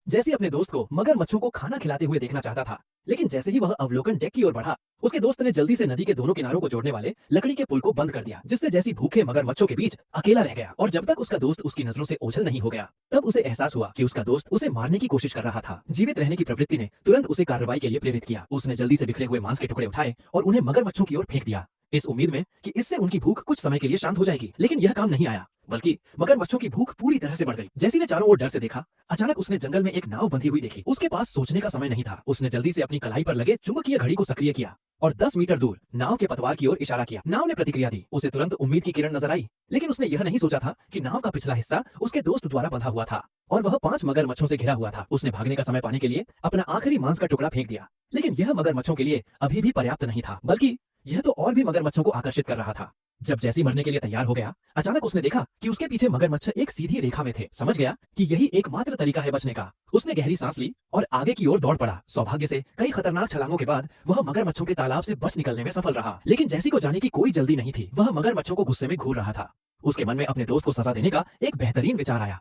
जैसी अपने दोस्त को मगरमच्छों को खाना खिलाते हुए देखना चाहता था, लेकिन जैसे ही वह अवलोकन डेक की ओर बढ़ा, उसके दोस्त ने जल्दी से नदी के दोनों किनारों को जोड़ने वाले लकड़ी के पुल को बंद कर दिया, जिससे जैसी भूखे मगरमच्छों के बीच अकेला रह गया। और जब तक उसका दोस्त उसकी नजरों से ओझल नहीं हो गया, तब उसे एहसास हुआ कि उसका दोस्त उसे मारने की कोशिश कर रहा था। जीवित रहने की प्रवृत्ति ने तुरंत उसे कार्रवाई के लिए प्रेरित किया। उसने जल्दी से बिखरे हुए मांस के टुकड़े उठाए और उन्हें मगरमच्छों की ओर फेंक दिया, इस उम्मीद में कि इससे उनकी भूख कुछ समय के लिए शांत हो जाएगी। लेकिन यह काम नहीं आया, बल्कि मगरमच्छों की भूख पूरी तरह से बढ़ गई। जैसी ने चारों ओर डर से देखा, अचानक उसने जंगल में एक नाव बंधी हुई देखी। उसके पास सोचने का समय नहीं था। उसने जल्दी से अपनी कलाई पर लगे चुंबकीय घड़ी को सक्रिय किया और 10 मीटर दूर नाव के पतवार की ओर इशारा किया। नाव ने प्रतिक्रिया दी। उसे तुरंत उम्मीद की किरण नजर आई, लेकिन उसने यह नहीं सोचा था कि नाव का पिछला हिस्सा उसके दोस्त द्वारा बंधा हुआ था और वह 5 मगरमच्छों से घिरा हुआ था। उसने भागने का समय पाने के लिए अपना आखिरी मांस का टुकड़ा फेंक दिया, लेकिन यह मगरमच्छों के लिए अभी भी पर्याप्त नहीं था, बल्कि यह तो और भी मगरमच्छों को आकर्षित कर रहा था। जब जैसी मरने के लिए तैयार हो गया, अचानक उसने देखा कि उसके पीछे मगरमच्छ एक सीधी रेखा में थे। समझ गया कि यही एकमात्र तरीका है बचने का। उसने गहरी सांस ली और आगे की ओर दौड़ पड़ा। सौभाग्य से कई खतरनाक छलांगों के बाद वह मगरमच्छों के तालाब से बच निकलने में सफल रहा। लेकिन जैसी को जाने की कोई जल्दी नहीं थी। वह मगरमच्छों को गुस्से में घूर रहा था। उसके मन में अपने दोस्त को सजा देने का एक बेहतरीन विचार आया।